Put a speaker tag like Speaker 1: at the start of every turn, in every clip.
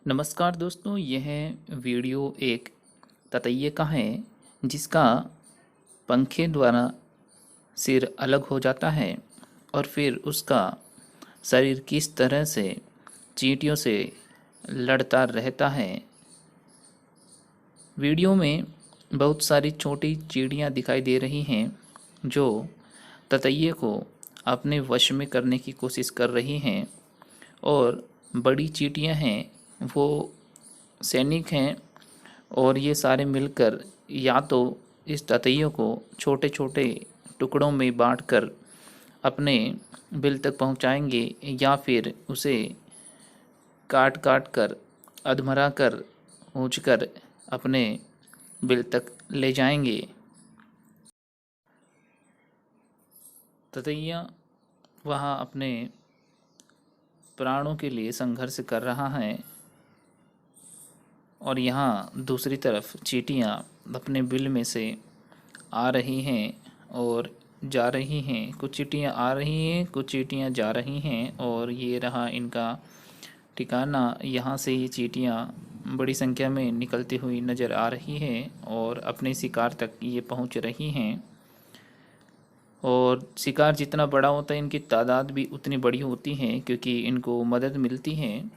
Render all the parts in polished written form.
Speaker 1: नमस्कार दोस्तों, यह वीडियो एक ततैये का है जिसका पंखे द्वारा सिर अलग हो जाता है और फिर उसका शरीर किस तरह से चींटियों से लड़ता रहता है। वीडियो में बहुत सारी छोटी चिड़ियाँ दिखाई दे रही हैं जो ततैये को अपने वश में करने की कोशिश कर रही हैं और बड़ी चींटियाँ हैं वो सैनिक हैं और ये सारे मिलकर या तो इस ततैयों को छोटे छोटे टुकड़ों में बांटकर अपने बिल तक पहुंचाएंगे या फिर उसे काट काट कर अधमरा कर ऊँच कर अपने बिल तक ले जाएंगे। ततैया वहाँ अपने प्राणों के लिए संघर्ष कर रहा है और यहाँ दूसरी तरफ चींटियाँ अपने बिल में से आ रही हैं और जा रही हैं। कुछ चींटियाँ आ रही हैं, कुछ चींटियाँ जा रही हैं और ये रहा इनका ठिकाना। यहाँ से ये चींटियाँ बड़ी संख्या में निकलती हुई नज़र आ रही हैं और अपने शिकार तक ये पहुँच रही हैं। और शिकार जितना बड़ा होता है इनकी तादाद भी उतनी बड़ी होती है क्योंकि इनको मदद मिलती है।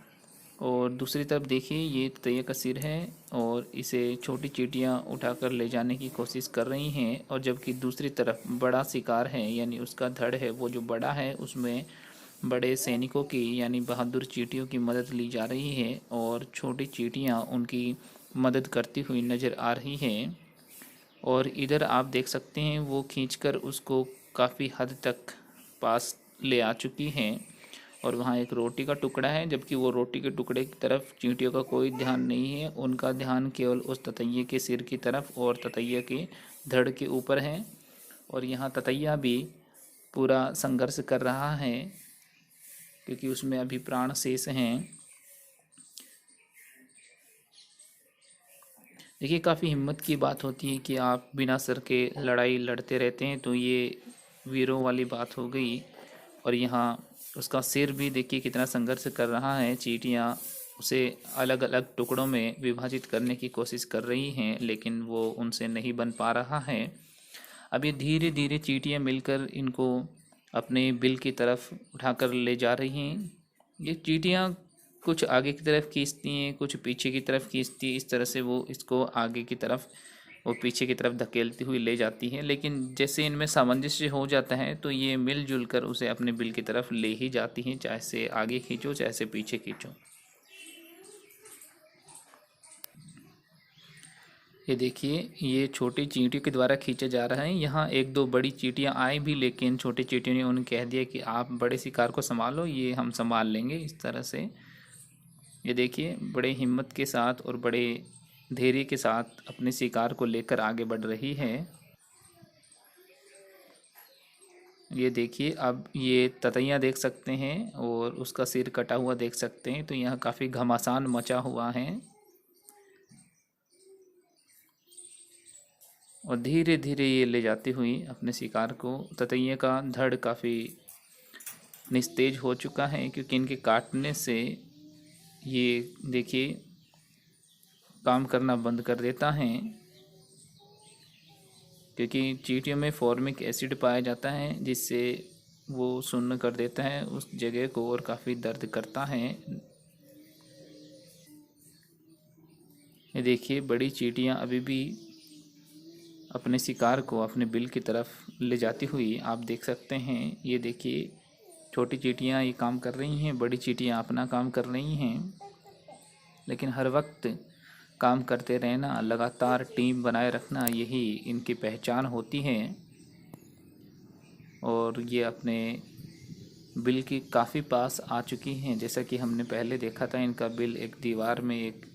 Speaker 1: और दूसरी तरफ देखिए ये ततैया का सिर है और इसे छोटी चींटियां उठाकर ले जाने की कोशिश कर रही हैं और जबकि दूसरी तरफ बड़ा शिकार है यानी उसका धड़ है वो जो बड़ा है उसमें बड़े सैनिकों की यानी बहादुर चींटियों की मदद ली जा रही है और छोटी चींटियां उनकी मदद करती हुई नज़र आ रही है। और इधर आप देख सकते हैं वो खींचकर उसको काफ़ी हद तक पास ले आ चुकी हैं और वहाँ एक रोटी का टुकड़ा है जबकि वो रोटी के टुकड़े की तरफ चींटियों का कोई ध्यान नहीं है। उनका ध्यान केवल उस ततैये के सिर की तरफ और ततैये के धड़ के ऊपर है। और यहाँ ततैया भी पूरा संघर्ष कर रहा है क्योंकि उसमें अभी प्राण शेष हैं। देखिए काफ़ी हिम्मत की बात होती है कि आप बिना सर के लड़ाई लड़ते रहते हैं, तो ये वीरों वाली बात हो गई। और यहाँ उसका सिर भी देखिए कितना संघर्ष कर रहा है। चींटियाँ उसे अलग अलग टुकड़ों में विभाजित करने की कोशिश कर रही हैं लेकिन वो उनसे नहीं बन पा रहा है। अब ये धीरे धीरे चींटियाँ मिलकर इनको अपने बिल की तरफ उठाकर ले जा रही हैं। ये चींटियाँ कुछ आगे की तरफ खींचती हैं, कुछ पीछे की तरफ खींचती है। इस तरह से वो इसको आगे की तरफ वो पीछे की तरफ धकेलती हुई ले जाती है। लेकिन जैसे इनमें सामंजस्य हो जाता है तो ये मिलजुल कर उसे अपने बिल की तरफ ले ही जाती हैं, चाहे से आगे खींचो चाहे से पीछे खींचो। ये देखिए ये छोटी चींटियों के द्वारा खींचा जा रहा है। यहाँ एक दो बड़ी चींटियाँ आई भी लेकिन छोटी चींटियों ने उन्हें कह दिया कि आप बड़े शिकार को संभालो, ये हम संभाल लेंगे। इस तरह से ये देखिए बड़े हिम्मत के साथ और बड़े धैर्य के साथ अपने शिकार को लेकर आगे बढ़ रही है। ये देखिए अब ये ततैया देख सकते हैं और उसका सिर कटा हुआ देख सकते हैं, तो यहाँ काफ़ी घमासान मचा हुआ है। और धीरे धीरे ये ले जाती हुई अपने शिकार को। ततैया का धड़ काफ़ी निस्तेज हो चुका है क्योंकि इनके काटने से ये देखिए काम करना बंद कर देता है क्योंकि चींटियों में फॉर्मिक एसिड पाया जाता है जिससे वो सुन्न कर देता है उस जगह को और काफ़ी दर्द करता है। ये देखिए बड़ी चींटियाँ अभी भी अपने शिकार को अपने बिल की तरफ ले जाती हुई आप देख सकते हैं। ये देखिए छोटी चींटियाँ ये काम कर रही हैं, बड़ी चींटियाँ अपना काम कर रही हैं। लेकिन हर वक्त काम करते रहना, लगातार टीम बनाए रखना, यही इनकी पहचान होती है। और ये अपने बिल के काफ़ी पास आ चुकी हैं। जैसा कि हमने पहले देखा था इनका बिल एक दीवार में एक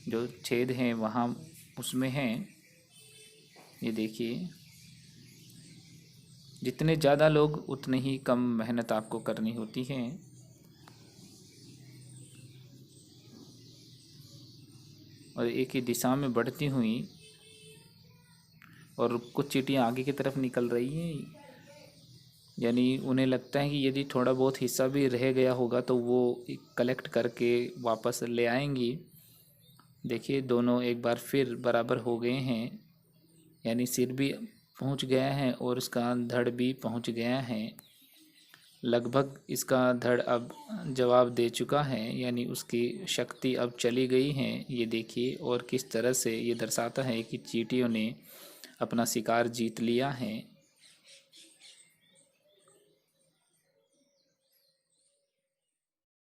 Speaker 1: जो छेद है वहाँ उसमें है। ये देखिए जितने ज़्यादा लोग उतने ही कम मेहनत आपको करनी होती है। और एक ही दिशा में बढ़ती हुई और कुछ चींटियाँ आगे की तरफ निकल रही हैं। यानी उन्हें लगता है कि यदि थोड़ा बहुत हिस्सा भी रह गया होगा तो वो कलेक्ट करके वापस ले आएंगी। देखिए दोनों एक बार फिर बराबर हो गए हैं, यानी सिर भी पहुंच गया है और उसका धड़ भी पहुंच गया है। लगभग इसका धड़ अब जवाब दे चुका है, यानी उसकी शक्ति अब चली गई है। ये देखिए, और किस तरह से ये दर्शाता है कि चींटियों ने अपना शिकार जीत लिया है।